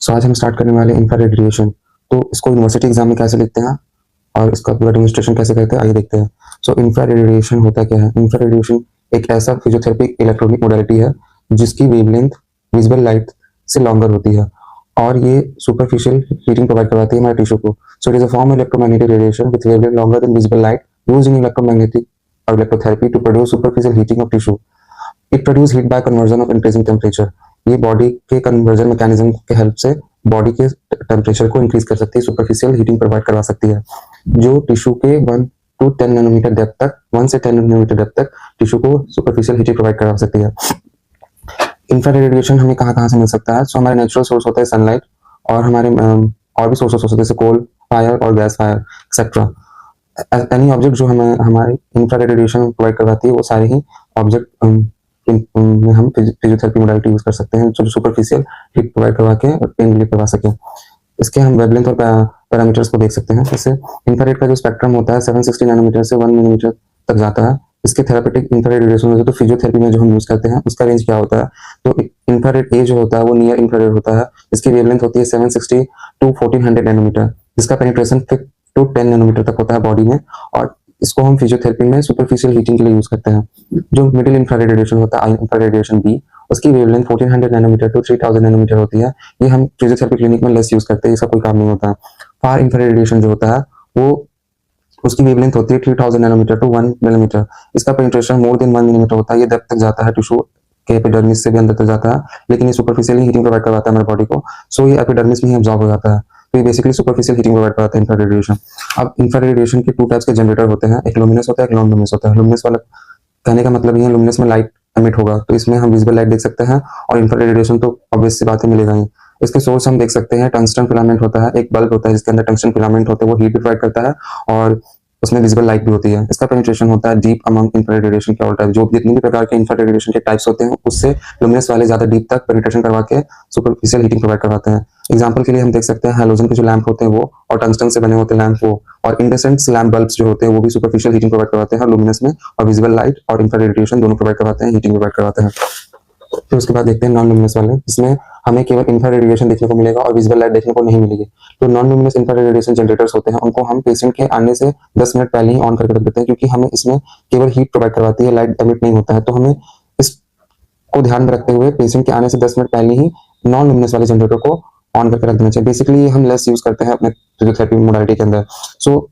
सो आज हम स्टार्ट करने वाले इंफ्रारेड रेडिएशन। तो इसको यूनिवर्सिटी एग्जाम में कैसे लिखते हैं और इसका पूरा डेमोन्स्ट्रेशन कैसे करते हैं, आइए देखते हैं। सो इंफ्रारेड रेडिएशन होता क्या है? इंफ्रारेड रेडिएशन एक ऐसा फिजियोथेरेपी इलेक्ट्रॉनिक मोडालिटी है जिसकी वेवलेंथ विजिबल लाइट से लॉन्गर होती है और ये सुपरफिशियल हीटिंग प्रोवाइड करवाती है हमारे टिश्यू को। So it is a form electromagnetic radiation with wavelength longer than visible light used in electromagnetic और electrotherapy to produce superficial heating of tissue. It produce heat by conversion of increasing temperature. ये body के conversion mechanism के help से body के temperature को increase कर सकती है, सुपरफिशियल हीटिंग प्रोवाइड करवा सकती है, जो टिश्यू के 1 to 10 नैनोमीटर डेप्थ तक 1 से 10 नैनोमीटर डेप्थ तक टिश्यू को सुपरफिशियल हीटिंग प्रोवाइड करवा सकती है। इंफ्रारेड रेडिएशन हमें कहाँ कहाँ से मिल सकता है? सो हमारे नेचुरल सोर्स होता है सनलाइट और हमारे और भी सोर्सेस होते हैं जैसे कोल फायर और gas fire etcetera. Any object जो हमें हमारी इंफ्रारेड रेडिएशन प्रोवाइड करवाती है वो सारे ही ऑब्जेक्ट में हम फिजियोथेरेपी मोडालिटी यूज कर सकते हैं जो सुपरफिशियल हीट प्रोवाइड करवा के और पेन रिलीफ करवा सके। इसके हम वेवलेंथ और पैरामीटर्स को देख सकते हैं। जैसे इंफ्रारेड का जो स्पेक्ट्रम होता है 760 नैनोमीटर से 1 मिलीमीटर तक जाता है। इसके थेरापेटिक इंफ्रारेड रेडिएशन होता है, तो फिजियोथेरेपी में जो हम यूज करते हैं उसका रेंज क्या होता है? तो इंफ्रारेड ए जो होता है वो नियर इंफ्रारेड होता है। इसकी वेवलेंथ होती है 760 टू 1400 नैनोमीटर, जिसका पेनिट्रेशन 5 to 10 नैनोमीटर तक होता है बॉडी में, और इसको हम फिजियोथेरेपी में सुपरफिशियल हीटिंग के लिए यूज करते हैं। जो मिडिल इंफ्रारेड रेडिएशन होता है, आई इंफ्रारेड रेडिएशन बी, उसकी वेवलेंथ 1400 नैनोमीटर टू 3000 नैनोमीटर होती है। ये हम फिजियोथेरेपी क्लिनिक में लेस यूज करते हैं, इसका कोई काम नहीं होता है। फार इंफ्रारेड रेडिएशन जो होता है वो उसकी वेवलेंथ होती है 3000 नैनोमीटर टू 1 मिलीमीटर। इसका पेनिट्रेशन मोर देन 1 मिलीमीटर होता है। ये डेप्थ तक जाता है, टिश्यू के एपिडर्मिस से भी अंदर तक जाता है, लेकिन ये सुपरफिशियली हीटिंग प्रोवाइड करवाता है हमारे बॉडी को। सो ये एपिडर्मिस में ही अब्जॉर्ब हो जाता है। तो ये बेसिकली सुपरफिशियल हीटिंग प्रोवाइड करवाता है इंफ्रारेड रेडिएशन। अब इंफ्रारेड रेडिएशन के 2 टाइप्स के जनरेटर होते हैं, एक लुमिनस होता है, एक नॉन लुमिनस होता है। लुमिनस वाला कहने का मतलब ये है लुमिनस में लाइट एमिट होगा, तो इसमें हम विजिबल लाइट देख सकते हैं, और इंफ्रारेड रेडिएशन तो ऑब्वियस सी बात है मिलेगा ही। इसके सोर्स हम देख सकते हैं, टंगस्टन फिलामेंट होता है, एक बल्ब होता है जिसके अंदर टंगस्टन फिलामेंट होते हैं, वो हीट प्रोवाइड करता है और उसमें विजिबल लाइट भी होती है। इसका पेनिट्रेशन होता है डीप अमंग इंफ्रारेड रेडिएशन के ऑल टाइप। जो जितने भी प्रकार के इंफ्रारेड रेडिएशन के टाइप्स होते हैं उससे लुमिनस वाले ज्यादा डीप तक पेनिट्रेशन करवा के सुपरफिशियल हीटिंग प्रोवाइड करवाते हैं। एग्जांपल के लिए हम देख सकते हैं हैलोजन के जो लैंप होते हैं वो, और टंगस्टन से बने होते हैं लैंप वो, और इंडेसेंट लैंप बल्ब्स जो होते हैं वो भी सुपरफिशियल हीटिंग प्रोवाइड करवाते हैं लुमिनस में, और विजिबल लाइट और इंफ्रारेड रेडिएशन दोनों प्रोवाइड करवाते हैं, हीटिंग प्रोवाइड करवाते हैं। फिर उसके बाद देखते हैं नॉन लुमिनस वाले, इसमें हमें केवल इंफ्रारेड रेडिएशन देखने को मिलेगा और विजिबल लाइट देखने को नहीं मिलेगी। तो non luminous infrared radiation generators होते हैं, उनको हम पेशेंट के आने से 10 मिनट पहले ही ऑन करके रख देते हैं, क्योंकि हमें इसमें केवल हीट प्रोवाइड करवाती है, लाइट एमिट नहीं होता है। तो हमें इसको ध्यान में रखते हुए पेशेंट के आने से 10 मिनट पहले ही नॉन लुमिनस वाले जनरेटर को ऑन करके रख देना चाहिए। बेसिकली हम लेस यूज करते हैं अपने फिजियोथेरेपी मोडालिटी के अंदर। सो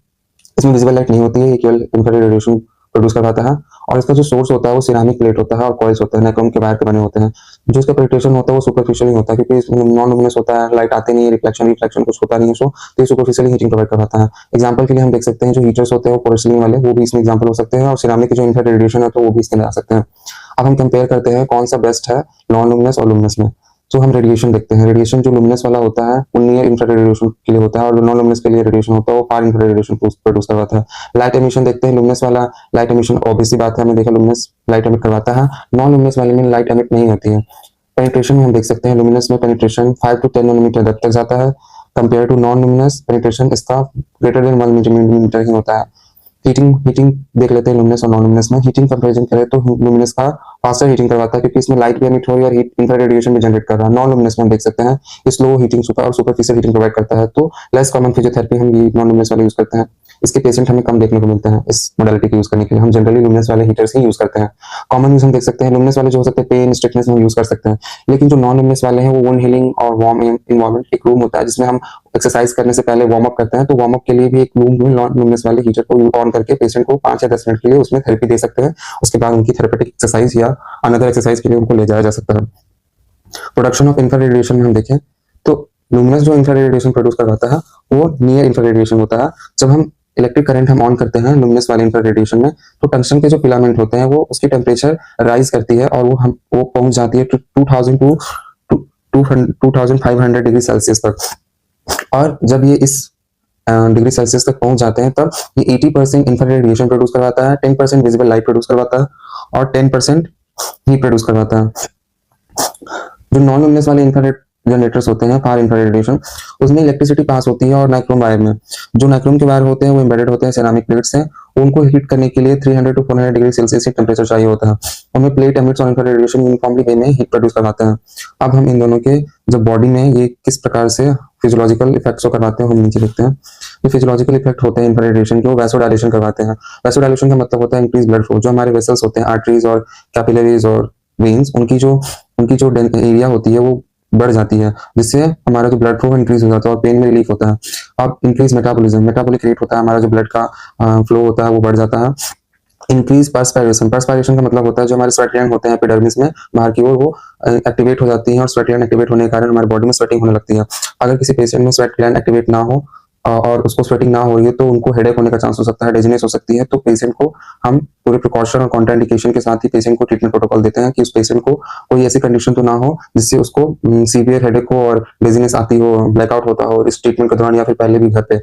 इसमें विजिबल लाइट नहीं होती है, ये केवल इंफ्रारेड रेडिएशन प्रोड्यूस करवाता है। और इसका जो सोर्स होता है वो सिरामिक प्लेट होता है और कॉइल्स होते हैं, नाइक्रोम के वायर के बने होते हैं। जो इसका पेनिट्रेशन होता है वो सुपरफिशियल ही होता है, क्योंकि इसमें नॉन लुमिनस होता है, लाइट आती नहीं है, रिफ्लेक्शन रिफ्लेक्शन कुछ होता नहीं है, सो तो ये सुपरफिशियली हीटिंग प्रोवाइड करवाता है। एग्जांपल के लिए हम देख सकते हैं जो हीटर्स होते हैं वो पोर्सिलिन वाले, वो भी इसमें एग्जांपल हो सकते हैं, और सिरामिक के जो इंफ्रारेड रेडिएशन है तो वो भी इसके अंदर आ सकते हैं। अब हम कंपेयर करते हैं कौन सा बेस्ट है नॉन लुमिनस और लुमिनस में। तो हम रेडिएशन देखते हैं। रेडिएशन जो लुमिनस वाला होता है वो नियर इंफ्रारेड रेडिएशन के लिए होता है, और जो नॉन लुमिनस के लिए रेडिएशन होता है वो फार इंफ्रारेड रेडिएशन प्रोड्यूस करवाता है। लाइट एमिशन देखते हैं, लुमिनस वाला लाइट एमिशन ऑब्वियसली बात है, हमें देखा लुमिनस लाइट एमिट करवाता है, नॉन लुमिनस वाले में लाइट एमिट नहीं होती है। पेनिट्रेशन में हम देख सकते हैं लुमिनस में पेनिट्रेशन 5 to 10 नैनोमीटर तक जाता है, compare to non luminous penetration इसका ग्रेटर देन 1 मिलीमीटर ही होता है। हीटिंग देख लेते हैं लुमिनस और नॉन लुमिनस में। हीटिंग कंपैरिजन करें तो लुमिनस का फास्टर हीटिंग करवाता है, क्योंकि इसमें लाइट भी एमिट हो रही है और हीट इंफ्रारेड रेडिएशन भी जनरेट कर रहा है। नॉन लुमिनस में हम देख सकते हैं स्लो हीटिंग और सुपरफिशियल हीटिंग प्रोवाइड करता है। तो लेस कॉमन फिजियोथेरेपी हम ये नॉन लुमिनस वाले यूज करते हैं। इसके पेशेंट हमें कम देखने को मिलते हैं इस मोडालिटी के यूज करने के लिए। हम जनरली लुमिनस वाले हीटर्स ही यूज करते हैं। कॉमन यूज हम देख सकते हैं लुमिनस वाले जो हो सकते हैं पेन स्टिफनेस में यूज कर सकते हैं, लेकिन जो नॉन लुमिनस वाले हैं वो वुंड हीलिंग और वार्म इन्वायरमेंट, एक रूम होता है जिसमें हम एक्सरसाइज करने से पहले वार्म अप करते हैं, तो वार्म अप के लिए भी एक रूम में नॉन लुमिनस वाले हीटर को ऑन करके पेशेंट को 5 या 10 मिनट के लिए उसमें थेरेपी दे सकते हैं। उसके बाद उनकी थेरेपेटिक एक्सरसाइज या अनदर एक्सरसाइज के लिए उनको ले जाया जा सकता है। प्रोडक्शन ऑफ इंफ्रारेड रेडिएशन में हम देखें तो लुमिनस जो इंफ्रारेड रेडिएशन प्रोड्यूस करवाता है वो नियर इंफ्रारेड रेडिएशन होता है। जब हम इलेक्ट्रिक करंट हम ऑन करते हैं लुमिनस वाले इंफ्रारेड रेडिएशन में, तो टंगस्टन के जो फिलामेंट होते हैं वो उसकी टेम्परेचर राइज करती है और वो पहुंच जाती है 2000 टू 2500 डिग्री सेल्सियस तक। और जब ये इस डिग्री सेल्सियस तक पहुंच जाते हैं तब ये 80% इंफ्रारेड रेडिएशन प्रोड्यूस करवाता है, 10% विजिबल लाइट प्रोड्यूस करवाता है और 10% हीट प्रोड्यूस करवाता है। जो नॉन लुमिनस वाले इंफ्रारेड जनरेटर्स होते हैं फार इंफ्रारेड रेडिएशन, उसमें इलेक्ट्रिसिटी पास होती है और नाइक्रोम वायर में। जो नाइक्रोम के वायर होते हैं वो एम्बेडेड होते हैं सिरेमिक प्लेट्स से, उनको हीट करने के लिए 300 टू 400 डिग्री सेल्सियस की टेम्परेचर चाहिए होता है। हमें प्लेट एमिट्स और इंफ्रारेड रेडिएशन यूनिफॉर्मली वे में हीट प्रोड्यूस करवाते हैं। अब हम इन दोनों के जो बॉडी में ये किस प्रकार से फिजियोलॉजिकल इफेक्ट्स को करवाते हैं हम नीचे देखते हैं। जो फिजियोलॉजिकल इफेक्ट होते हैं इंफ्रारेड रेडिएशन के, वो वैसोडाइलेशन करवाते हैं। वैसोडाइलेशन का मतलब होता है इंक्रीज ब्लड फ्लो। जो हमारे वेसल्स होते हैं, आर्टरीज और कैपिलरीज और वेन्स, उनकी जो एरिया होती है वो बढ़ जाती है, जिससे हमारा जो ब्लड फ्लो इंक्रीज हो जाता है और पेन में रिलीफ होता है। अब इंक्रीज मेटाबॉलिज्म, मेटाबॉलिक रेट होता है, हमारा जो ब्लड का फ्लो होता है वो बढ़ जाता है। इंक्रीज पर्सपायरेशन, पर्सपायरेशन का मतलब होता है जो हमारे स्वेट ग्लैंड होते हैं एपिडर्मिस में बाहर की ओर, वो एक्टिवेट हो जाती हैं और स्वेट ग्लैंड एक्टिवेट होने के कारण हमारे बॉडी में स्वेटिंग होने लगती है। अगर किसी पेशेंट में स्वेट ग्लैंड एक्टिवेट ना हो और उसको स्वेटिंग ना हो रही है तो उनको हेडेक होने का चांस हो सकता है, डेजीनेस हो सकती है। तो पेशेंट को हम पूरे प्रिकॉशन और कॉन्ट्राइंडिकेशन के साथ ही पेशेंट को ट्रीटमेंट प्रोटोकॉल देते हैं कि उस पेशेंट को कोई ऐसी कंडीशन तो ना हो जिससे उसको सीवियर हेडेक हो और डेजीनेस आती हो, ब्लैकआउट होता हो इस ट्रीटमेंट के दौरान या फिर पहले भी घर पे।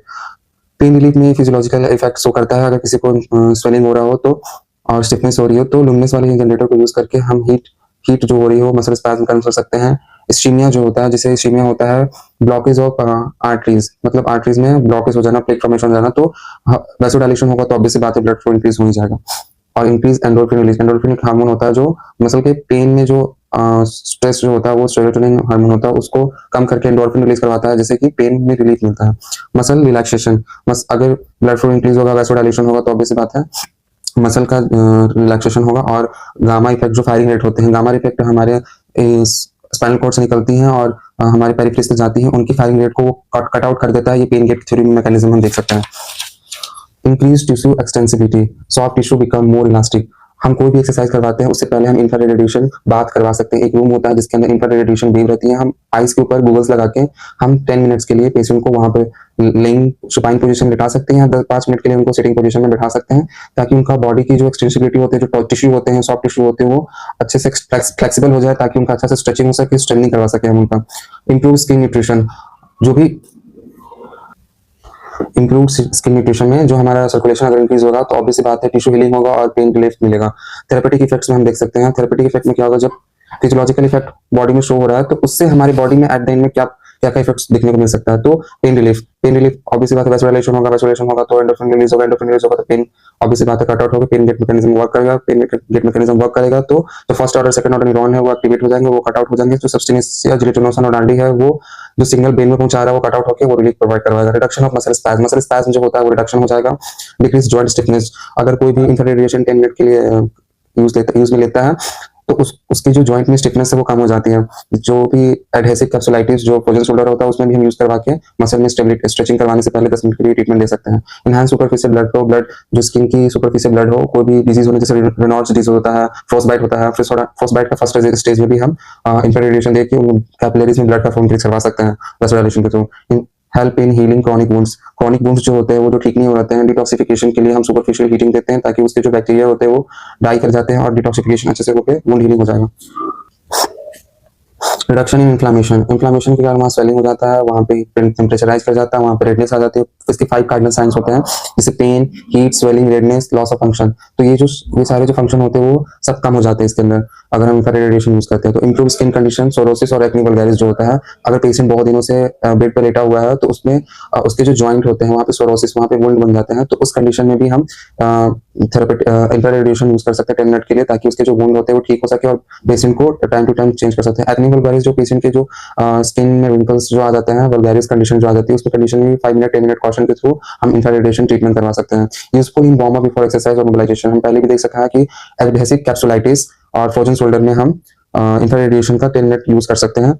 पेन रिलीफ में फिजियोलॉजिकल इफेक्ट शो करता है। अगर किसी को स्वेलिंग हो रहा हो तो और स्टिफनेस हो रही हो तो लुमिनस वाले जनरेटर को यूज करके हम हीट जो हो रही हो मसल स्पैज्म कम कर सकते हैं। इस्कीमिया जो होता है, जिसे इस्कीमिया होता है ब्लॉकेज ऑफ आर्टरीज, मतलब आर्टरीज में ब्लॉकेज हो जाना, प्लेक फॉर्मेशन हो जाना, तो वैसोडाइलेशन होगा तो ऑब्वियस सी बात है ब्लड फ्लो इंक्रीज हो ही जाएगा। और इंक्रीज एंडोर्फिन रिलीज, एंडोर्फिन एक हार्मोन होता है जो मसल के पेन में जो स्ट्रेस जो होता है वो सेरोटोनिन हार्मोन होता है उसको कम करके एंडोर्फिन रिलीज करवाता है, जिससे कि पेन में रिलीफ मिलता है। मसल रिलैक्सेशन, अगर ब्लड फ्लो इंक्रीज होगा, वैसोडाइलेशन होगा तो ऑब्वियस सी बात है मसल का रिलैक्सेशन होगा। और गामा इफेक्ट, जो फायरिंग रेट होते हैं, गामा इफेक्ट हमारे स्पाइनल कॉर्ड से निकलती हैं और हमारे पेरिफेरल्स तक जाती हैं, उनकी फायरिंग रेट को कट आउट कर देता है। ये पेन गेट थ्योरी में मैकेनिज्म हम देख सकते हैं। Increase tissue extensibility, soft tissue become more elastic. हम कोई भी एक्सरसाइज करवाते हैं उससे पहले हम इंफ्रारेड रेडिएशन बात करवा सकते हैं। एक रूम होता है जिसके अंदर इंफ्रारेड रेडिएशन बीम रहती है, हम आइस के ऊपर गूगल्स लगा के हम 10 मिनट्स के लिए पेशेंट को वहां पे लेइंग सुपाइन पोजीशन में बिठा सकते हैं, 5 मिनट के लिए उनको सिटिंग पोजीशन में बिठा सकते हैं, ताकि उनका बॉडी की जो एक्सटेंसिबिलिटी होती है, जो टिश्यू होते हैं, सॉफ्ट टिश्यू होते हैं, वो अच्छे से फ्लेक्सिबल हो जाए, ताकि उनका अच्छा से स्ट्रेचिंग हो सके, स्ट्रेनिंग करवा सके हम उनका। इंप्रूव स्किन न्यूट्रिशन, जो भी इंप्रूव स्किन न्यूट्रिशन में जो हमारा सर्कुलेशन अगर इंक्रीज होगा तो ऑब्वियस बात है टिश्यू हीलिंग होगा और पेन रिलीफ मिलेगा। थेरेपेटिक इफेक्ट्स में हम देख सकते हैं, थेरेपेटिक इफेक्ट में क्या होगा, जब फिजियोलॉजिकल इफेक्ट बॉडी में शो हो रहा है तो उससे हमारी बॉडी में एट द एंड में क्या क्या क्या इफेक्ट्स देखने को मिल सकता है। तो पेन रिलीफ ऑब्वियस बात है, वैसोडाइलेशन होगा तो एंडोर्फिन रिलीज होगा, एंडोर्फिन रिलीज होगा तो पेन ऑब्वियस बात है कट आउट होगा, पेन गेट मैकेनिज्म वर्क करेगा, पेन गेट मैकेनिज्म वर्क करेगा तो जो first order second order neuron है वो एक्टिवेट हो जाएंगे, वो कट आउट हो जाएंगे। जो सब्सटेंस या जिलेटिनोसिन और डांडी है वो जो सिग्नल ब्रेन में पहुंचा रहा है वो कट आउट होकर वो रिलीफ प्रोवाइड करवाएगा। रिडक्शन ऑफ मसल स्पैज्म जो होता है वो रिडक्शन हो जाएगा। डिक्रीज जॉइंट स्टिफनेस, अगर कोई भी इंफ्रारेड रेडिएशन 10 मिनट के लिए यूज में लेता है तो उसकी जो जॉइंट में स्टिफनेस है वो कम हो जाती है। जो भी एडहेसिव कैप्सुलाइटिस जो फ्रोजन शोल्डर होता है उसमें भी हम यूज करवा के मसल में स्टेबिलिटी स्ट्रेचिंग करवाने से पहले 10 मिनट के लिए ट्रीटमेंट दे सकते हैं। Enhance superficial blood flow, blood जो स्किन की सुपरफिशियल ब्लड हो, कोई भी डिजीज होने जैसे रेनॉल्ड्स डिजीज होता है, फ्रोस्टबाइट होता है, फ्रोस्टबाइट का फर्स्ट स्टेज में भी हम इंफ्रारेड रेडिएशन देके उन कैपिलरीज में ब्लड का फ्लो इंक्रीज करवा सकते हैं वैसोडाइलेशन के through. Help in healing chronic wounds जो होते हैं वो जो ठीक नहीं हो जाते हैं, डिटॉक्सिफिकेशन के लिए हम सुपरफिशियल हीटिंग देते हैं ताकि उसके जो बैक्टीरिया होते हैं वो डाई कर जाते हैं और डिटॉक्सिफिकेशन अच्छे से होकर वुंड हीलिंग हो जाएगा। रिडक्शन इन इन्फ्लामेशन के कारण वहाँ स्वेलिंग हो जाता है, वहाँ पे टेम्परेचर राइज कर जाता है, वहाँ पे रेडनेस आ जाती है। इसके 5 कार्डिनल साइंस होते हैं जैसे pain, heat, swelling, redness, loss of function. तो ये सारे जो फंक्शन होते हैं वो सब कम हो जाते हैं इसके अंदर अगर हम इंफ्रारेड रेडिएशन यूज करते हैं। तो इंप्रूव स्किन कंडीशन, सोरोसिस और एक्ने वल्गैरिस जो होता है, अगर पेशेंट बहुत दिनों से बेड पर लेटा हुआ है तो उसमें उसके जो जॉइंट होते हैं वहाँ पे सोरोसिस, वहाँ पे वुंड बन जाते हैं, तो उस कंडीशन में भी हम इंफ्रारेड रेडिएशन यूज कर सकते हैं 10 मिनट के लिए, ताकि उसके जो वुंड होते हैं वो ठीक हो सके और पेशेंट को टाइम टू टाइम चेंज कर सकते हैं। एक्ने वल्गैरिस जो पेशेंट के जो स्किन में रिंकल्स जो आ जाते हैं, वल्गैरिस कंडीशन जो आ जाती है, उसकी कंडीशन में 5 मिनट 10 मिनट कॉशन के थ्रू हम इंफ्रारेड रेडिएशन ट्रीटमेंट करवा सकते हैं। Useful in warm up before exercise और मोबिलाइजेशन, हम पहले भी देख सका है कि एडहेसिव कैप्सुलाइटिस और फ्रोजन शोल्डर में हम इंफ्रारेड रेडिएशन का 10 मिनट यूज कर सकते हैं।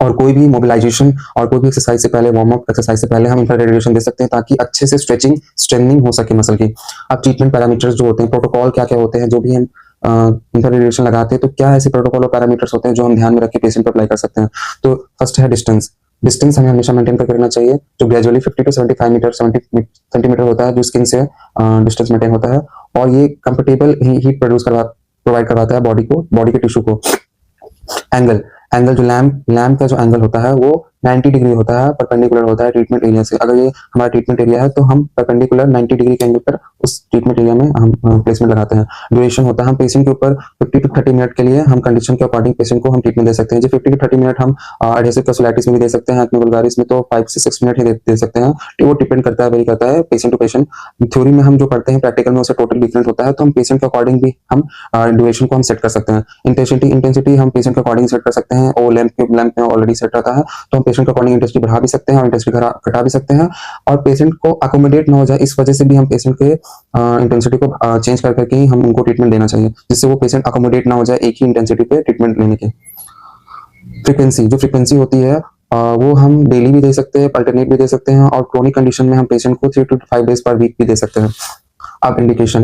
और कोई भी मोबिलाइजेशन और कोई भी एक्सरसाइज से पहले, वार्म अप एक्सरसाइज से पहले हम इंफ्रारेड रेडिएशन दे सकते हैं ताकि अच्छे से स्ट्रेचिंग स्ट्रेंथनिंग हो सके मसल की। अब ट्रीटमेंट पैरामीटर्स जो होते हैं, प्रोटोकॉल क्या क्या होते हैं, जो भी हम इंफ्रारेड रेडिएशन लगाते हैं तो क्या ऐसे प्रोटोकॉल और पैरामीटर्स होते हैं जो हम ध्यान में रख के पेशेंट पर अप्लाई कर सकते हैं। तो फर्स्ट है डिस्टेंस हमें हमेशा मेंटेन करके रखना चाहिए, जो ग्रेजुअली 50 टू 75 मीटर 70 सेंटीमीटर होता है जो स्किन से डिस्टेंस मेंटेन होता है, और ये कंफर्टेबल हीट प्रोवाइड करवाता है बॉडी के टिश्यू को। एंगल जो लैम्प का जो एंगल होता है वो 90 डिग्री होता है, परपेंडिकुलर होता है ट्रीटमेंट एरिया से। अगर ये हमारा ट्रीटमेंट एरिया है तो हम परपेंडिकुलर 90 डिग्री के एंगल पर उस ट्रीटमेंट एरिया में हम प्लेसमेंट लगाते हैं। ड्यूरेशन होता है, हम पेशेंट के ऊपर 50 टू 30 मिनट के लिए हम कंडीशन के अकॉर्डिंग पेशेंट को हम ट्रीटमेंट दे सकते हैं। जो 50 टू 30 मिनट हम एडहेसिव कैसुलाइटिस में भी दे सकते हैं, एक्ने वल्गारिस में तो 5 से 6 मिनट ही दे सकते हैं। तो वो डिपेंड करता है, वेरी करता है पेशेंट टू पेशेंट। थ्योरी में हम जो पढ़ते हैं, प्रैक्टिकल में उससे टोटल डिफरेंट होता है, तो हम पेशेंट के अकॉर्डिंग भी हम ड्यूरेशन को हम सेट कर सकते हैं। इंटेंसिटी हम पेशेंट के अकॉर्डिंग सेट कर सकते हैं, और लेंथ में ऑलरेडी सेट रहता है, तो हम पेशेंट के अकॉर्डिंग इंटेंसिटी बढ़ा भी सकते हैं और इंटेंसिटी घटा भी सकते हैं। और पेशेंट को अकोमोडेट ना हो जाए इस वजह से भी हम पेशेंट के इंटेंसिटी को चेंज कर करके ही हम उनको ट्रीटमेंट देना चाहिए, जिससे वो पेशेंट अकोमोडेट ना हो जाए एक ही इंटेंसिटी पे ट्रीटमेंट लेने के। फ्रीक्वेंसी होती है वो हम डेली भी दे सकते हैं, अल्टरनेट भी दे सकते हैं, और क्रोनिक कंडीशन में हम पेशेंट को 3 to 5 डेज पर वीक भी दे सकते हैं। अब इंडिकेशन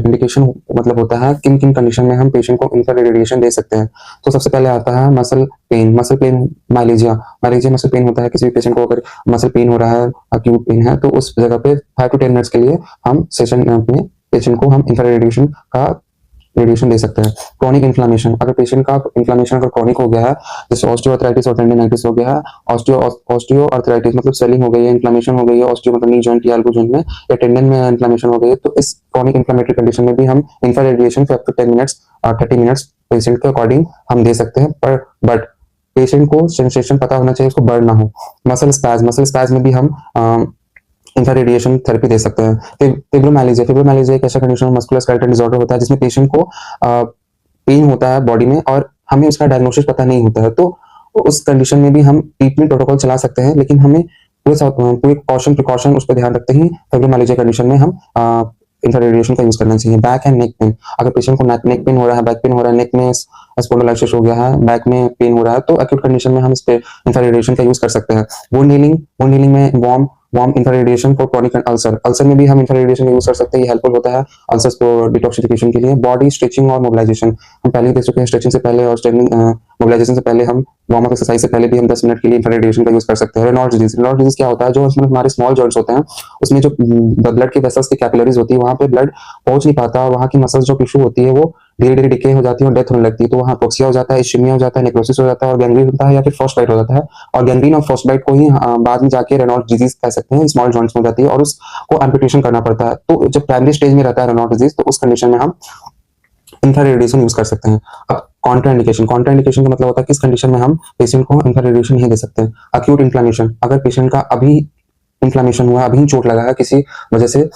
मतलब होता है किन किन कंडीशन में हम पेशेंट को इंफ्रारेड रेडिएशन दे सकते हैं। तो सबसे पहले आता है मसल पेन, माइलेजिया मसल पेन होता है। किसी भी पेशेंट को अगर मसल पेन हो रहा है, अक्यूट पेन है, तो उस जगह पे 5 to 10 मिनट्स के लिए हम सेशन अपने पेशेंट को हम इंफ्रारेड रेडिएशन दे सकते हैं। क्रॉनिक इन्फ्लामेशन, अगर पेशेंट का इन्फ्लामेशन अगर क्रॉनिक हो गया है, जैसे ऑस्टियोआर्थराइटिस और टेंडिनाइटिस हो गया है, ऑस्टियोआर्थराइटिस मतलब स्वेलिंग हो गई है, इन्फ्लामेशन हो गई है, ऑस्टियो मतलब नी जॉइंट या एल्बो जॉइंट में, या टेंडन में इन्फ्लामेशन हो गई है, तो इस क्रॉनिक इन्फ्लामेटरी कंडीशन में भी हम infrared radiation for up to 10 minutes 30 minutes patient के अकॉर्डिंग हम दे सकते हैं। पर बट पेशेंट को सेंसेशन पता होना चाहिए, उसको बर्न ना हो। मसल स्पैज में भी हम इंफ्रारेडिएशन थेरेपी दे सकते हैं। फिब्रोमाइल्जिया एक ऐसा कंडीशन मस्कुलर स्केलेटल डिसऑर्डर होता है जिसमें पेशेंट को पेन होता है बॉडी में और हमें उसका डायग्नोसिस पता नहीं होता है, तो उस कंडीशन में भी हम ट्रीटमेंट प्रोटोकॉल चला सकते हैं, लेकिन हमें पूरे प्रिकॉशन उस पर ध्यान रखते ही फिब्रोमाइल्जिया कंडीशन में हम इंफ्रारेडिएशन का यूज करना चाहिए। बैक एंड नेक पेन, अगर पेशेंट को नेक पेन हो रहा है, बैक पेन हो रहा है, नेक में स्पॉन्डिलोलाइसिस हो गया है, बैक में पेन हो रहा है, तो एक्यूट कंडीशन में हम इस पे इंफ्रारेडिएशन का यूज कर सकते हैं। वुंड हीलिंग में वार्म इंफ्रारेडिएशन फॉर क्रॉनिक अल्सर में भी हम इंफ्रारेडिएशन का यूज कर सकते हैं। ये हेल्पफुल होता है अल्सर्स को डिटॉक्सिफिकेशन के लिए। बॉडी स्ट्रेचिंग और मोबिलाइजेशन, हम पहले ही देख चुके हैं, स्ट्रेचिंग से पहले और मोबिलाइजेशन से पहले हम वार्म अप एक्सरसाइज से पहले भी हम 10 मिनट के लिए इंफ्रारेडिएशन का यूज कर सकते हैं। रेनॉल्ड्स डिजीज क्या होता है, जो उसमें हमारे स्मॉल जॉइंट्स होते हैं, उसमें जो ब्लड की वेसल्स की कैपिलरीज होती है, वहां पे ब्लड पहुंच नहीं पाता, वहां की मसल्स जो टिश्यू होती है वो धीरे धीरे डिके हो जाती है और डेथ होने लगती है, तो वहाँ प्रोक्सिया हो जाता है, इश्चेमिया हो जाता है, नेक्रोसिस हो जाता है और गैंग्रीन होता है, या फिर फ्रॉस्ट बाइट हो जाता है। और गैंग्रीन और फ्रॉस्ट बाइट को ही बाद में जाके रेनॉल्ड्स डिजीज कह सकते हैं, स्मॉल जॉइंट्स में हो जाती है और उसको एम्पुटेशन करना पड़ता है। तो जब प्राइमरी स्टेज में रहता है रेनॉल्ड्स डिजीज, तो उस कंडीशन में हम इंफ्रारेडिएशन यूज कर सकते हैं। अब कॉन्ट्राइंडिकेशन का मतलब होता है किस कंडीशन में हम पेशेंट को इंफ्रारेडिएशन नहीं दे सकते हैं। अक्यूट इन्फ्लामेशन, अगर पेशेंट का अभी इन्फ्लामेशन हुआ, अभी चोट लगा है किसी वजह से,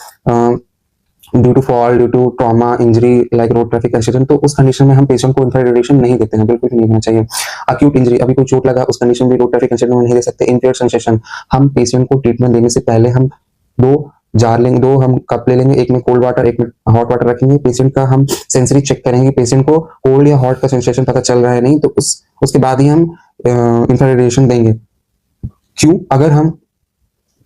due to fall, due to trauma, injury like road traffic accident, तो उस कंडीशन में हम पेशेंट को इंफ्रारेडिएशन नहीं देते हैं, बिल्कुल भी नहीं होना चाहिए। अक्यूट इंजरी, अभी कोई चोट लगा, उस कंडीशन में रोड ट्रैफिक एक्सीडेंट में नहीं दे सकते। इंपेयर्ड सेंसेशन, हम पेशेंट को ट्रीटमेंट देने से पहले हम दो हम कप ले लेंगे, एक में कोल्ड वाटर एक में हॉट वाटर रखेंगे, पेशेंट का हम सेंसरी चेक करेंगे, पेशेंट को कोल्ड या हॉट का सेंसेशन पता चल रहा है नहीं, तो उसके बाद ही हम इंफ्रारेडिएशन देंगे। क्यों? अगर हम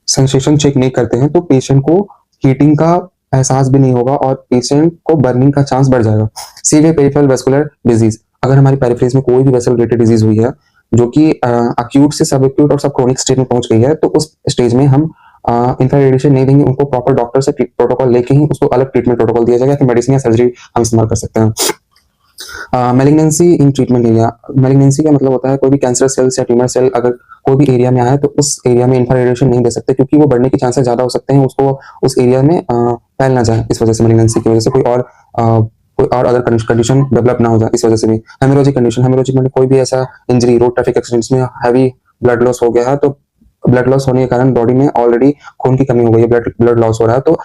सेंसेशन चेक नहीं करते हैं तो पेशेंट को हीटिंग का एहसास भी नहीं होगा और पेशेंट को बर्निंग का चांस बढ़ जाएगा। सीवियर पेरिफेरल वेस्कुलर डिजीज, अगर हमारी पेरिफेरीज में कोई भी वेसल रिलेटेड डिजीज हुई है जो कि अक्यूट से सब एक्यूट और सब क्रोनिक स्टेज में पहुंच गई है, तो उस स्टेज में हम इंफ्रारेडिएशन नहीं देंगे, उनको प्रॉपर डॉक्टर से प्रोटोकॉल लेके ही उसको अलग ट्रीटमेंट प्रोटोकॉल दिया जाएगा, फिर मेडिसिन या सर्जरी हम इस्तेमाल कर सकते हैं। Malignancy in treatment area, malignancy का मतलब होता है कोई भी कैंसर सेल्स या ट्यूमर सेल अगर कोई भी एरिया में आया तो उस एरिया में इंफ्रारेडिएशन नहीं दे सकते, क्योंकि वो बढ़ने के चांसेस ज्यादा हो सकते हैं, उसको उस एरिया में फैल ना जाए, इस वजह से मैलिग्नेंसी की वजह से कोई और अदर कंडीशन डेवलप ना हो जाए, इस वजह से भी। हेमोरेजिक कंडीशन, हेमोरेजिक मतलब कोई भी ऐसा इंजरी, रोड ट्रैफिक एक्सीडेंट्स में हैवी ब्लड लॉस हो गया है, तो ब्लड लॉस होने के कारण बॉडी में ऑलरेडी खून की कमी हो गई है, ब्लड लॉस हो रहा है, तो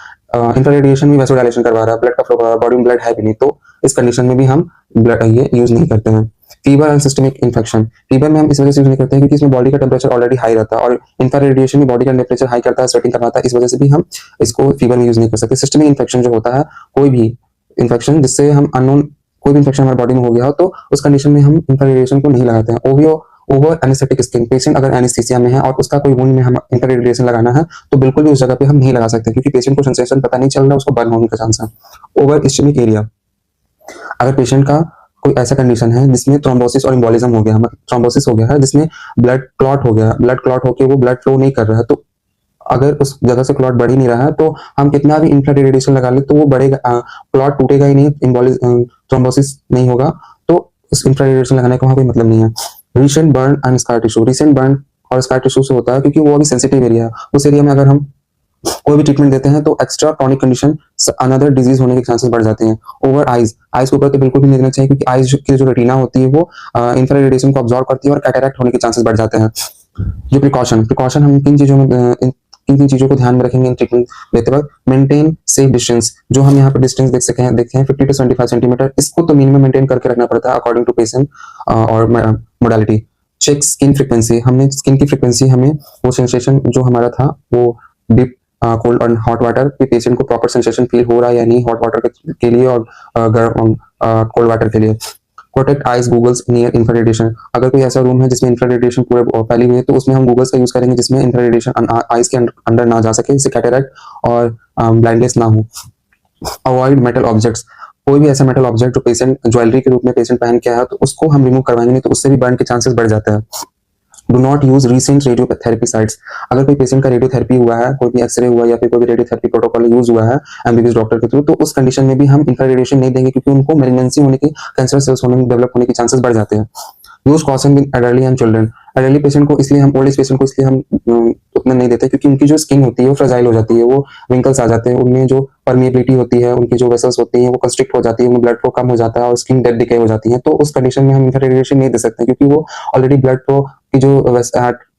इंफ्रारेडिएशन भी वैसोडाइलेशन करवा रहा है, ब्लड का फ्लो करवा रहा है, बॉडी में ब्लड है भी नहीं, तो इस कंडीशन में भी हम ये यूज नहीं करते हैं। Fever and systemic infection, fever में हम इस वजह से यूज नहीं करते हैं क्योंकि इसमें बॉडी का टेम्परेचर ऑलरेडी हाई रहता है और इंफ्रारेडिएशन में बॉडी का टेम्परेचर हाई करता है, स्वेटिंग करवाता है, इस वजह से भी हम इसको फीवर में यूज नहीं कर सकते। सिस्टमिक इन्फेक्शन जो होता है, कोई भी इन्फेक्शन जिससे हम अननोन कोई भी इन्फेक्शन हमारे बॉडी में हो गया हो, तो उस कंडीशन में हम इंफ्रारेडिएशन को नहीं लगाते हैं। ओवर एनेस्थेटिक स्किन, पेशेंट अगर एनेस्थीसिया में है और उसका कोई वुंड में हम इंफ्रारेडिएशन लगाना है तो बिल्कुल भी उस जगह पे हम नहीं लगा सकते, क्योंकि पेशेंट को सेंसेशन पता नहीं चल रहा, उसको बर्न होने का चांस है। ओवर इस्चेमिक एरिया, अगर पेशेंट का कोई ऐसा कंडीशन है जिसमें थ्रोम्बोसिस और एम्बोलिज्म हो गया, थ्रोम्बोसिस हो गया है जिसमें ब्लड क्लॉट हो गया, ब्लड क्लॉट होकर वो ब्लड फ्लो नहीं कर रहा है, तो अगर उस जगह से क्लॉट बढ़ ही नहीं रहा है तो हम कितना भी इंफ्रारेडिएशन लगा ले तो वो बढ़ेगा, क्लॉट टूटेगा ही नहीं, थ्रोम्बोसिस नहीं होगा, तो उस इंफ्रारेडिएशन लगाने का वहां कोई मतलब नहीं है। Recent burn and scar tissue, recent burn और स्कार टिश्यू से होता है क्योंकि वो अभी सेंसिटिव एरिया है। उस एरिया में अगर हम कोई भी ट्रीटमेंट देते हैं तो extra chronic condition another disease होने के चांसेस बढ़ जाते हैं। ओवर आइज के ऊपर तो बिल्कुल भी नहीं देना चाहिए क्योंकि आइज की जो रेटिना होती है वो इंफ्रारेड रेडिएशन को अब्सॉर्ब करती है और कैटरैक्ट होने के चांसेस बढ़ जाते हैं। जो प्रिकॉशन हम किन चीजों में किन किन चीजों को ध्यान में रखेंगे इन ट्रीटमेंट देते वक्त। मेंटेन सेफ डिस्टेंस, जो हम यहाँ पर डिस्टेंस देखते हैं 50 to 75 सेंटीमीटर, इसको तो मिनिमम मेंटेन करके रखना पड़ता है अकॉर्डिंग टू पेशेंट और मोडालिटी। चेक स्किन फ्रीक्वेंसी, हमने स्किन की फ्रीक्वेंसी हमें वो सेंसेशन जो हमारा था वो डिप कोल्ड और हॉट वाटर के पेशेंट को प्रॉपर सेंसेशन फील हो रहा है या नहीं हॉट वाटर के लिए और गर्म कोल्ड वाटर के लिए। Protect eyes goggles near infrared radiation, अगर कोई ऐसा रूम है जिसमें इंफ्रारेड रेडिएशन पूरे फैली हुई है तो उसमें हम गूगल्स का यूज करेंगे जिसमें इंफ्रारेड रेडिएशन आइज के अंदर ना जा सके, जिससे कैटरैक्ट और ब्लाइंडनेस ना हो। अवॉइड मेटल ऑब्जेक्ट्स, कोई भी ऐसा मेटल ऑब्जेक्ट जो पेशेंट ज्वेलरी के रूप में पेशेंट पहन के आया तो उसको हम रिमूव करवाएंगे नहीं तो उससे भी बर्न के चांसेस बढ़ जाते हैं। Do not use recent radiotherapy sites, अगर कोई पेशेंट का रेडियोथेरेपी हुआ है, कोई भी एक्सरे हुआ या फिर कोई भी रेडियोथेरेपी प्रोटोकॉल यूज हुआ है एमबीबीएस डॉक्टर के थ्रू, तो उस कंडीशन में भी हम इंफ्रारेडिएशन नहीं देंगे क्योंकि उनको मेलिग्नेंसी होने की, कैंसर सेल्स होने डेवलप होने के चांसेस बढ़ जाते हैं। Use caution with elderly and children, elderly patient को इसलिए हम ओल्ड एज पेशेंट को इसलिए हम उतना नहीं देते क्योंकि उनकी जो स्किन होती है वो फ्रेजाइल हो जाती है, वो विंकल्स आ जाते हैं, उनमें जो परमिएबिलिटी होती है, उनकी जो वेसल्स होती हैं वो कंस्ट्रिक्ट हो जाती है, उनमें ब्लड फ्लो कम हो जाता है और स्किन डेड डिके हो जाती है। तो उस कंडीशन में हम इंफ्रारेडिएशन नहीं दे सकते क्योंकि वो ऑलरेडी ब्लड फ्लो की जो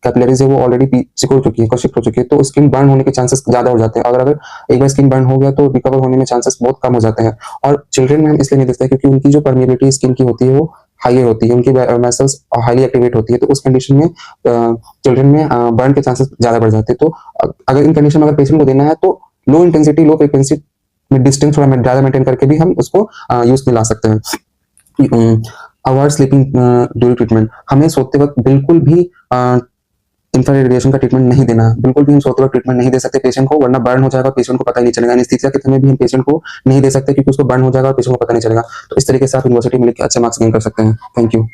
कैपिलरीज है वो ऑलरेडी सिकुड़ चुकी है, कंस्ट्रिक्ट हो चुकी है, तो स्किन बर्न होने के चांसेस ज्यादा हो जाते हैं। अगर एक बार स्किन बर्न हो गया तो रिकवर होने में चांसेस बहुत कम हो जाते हैं। और चिल्ड्रन में हम इसलिए नहीं देखते क्योंकि उनकी जो परमिएबिलिटी स्किन की होती है वो हाइयर होती है, उनकी मसल्स हाईली एक्टिवेट होती है, तो उस कंडीशन में चिल्ड्रन में बर्न के चांसेस ज्यादा बढ़ जाते हैं। तो अगर इन कंडीशन में अगर पेशेंट को देना है तो लो इंटेंसिटी लो फ्रीक्वेंसी में डिस्टेंस थोड़ा ज्यादा मेंटेन करके भी हम उसको यूज में ला सकते हैं। अवॉइड स्लीपिंग ड्यूरिंग ट्रीटमेंट, हमें सोते वक्त बिल्कुल भी इंफ्रारेड रेडिएशन का ट्रीटमेंट नहीं देना, बिल्कुल भी हम सोते वक्त ट्रीटमेंट नहीं दे सकते पेशेंट को, वरना बर्न हो जाएगा, पेशेंट को पता ही नहीं चलेगा। एनेस्थीसिया के समय भी हम पेशेंट को नहीं दे सकते क्योंकि उसको बर्न हो जाएगा और पेशेंट को पता नहीं चलेगा। तो इस तरीके से आप यूनिवर्सिटी में लेकर अच्छे मार्क्स गेन कर सकते हैं। Thank you.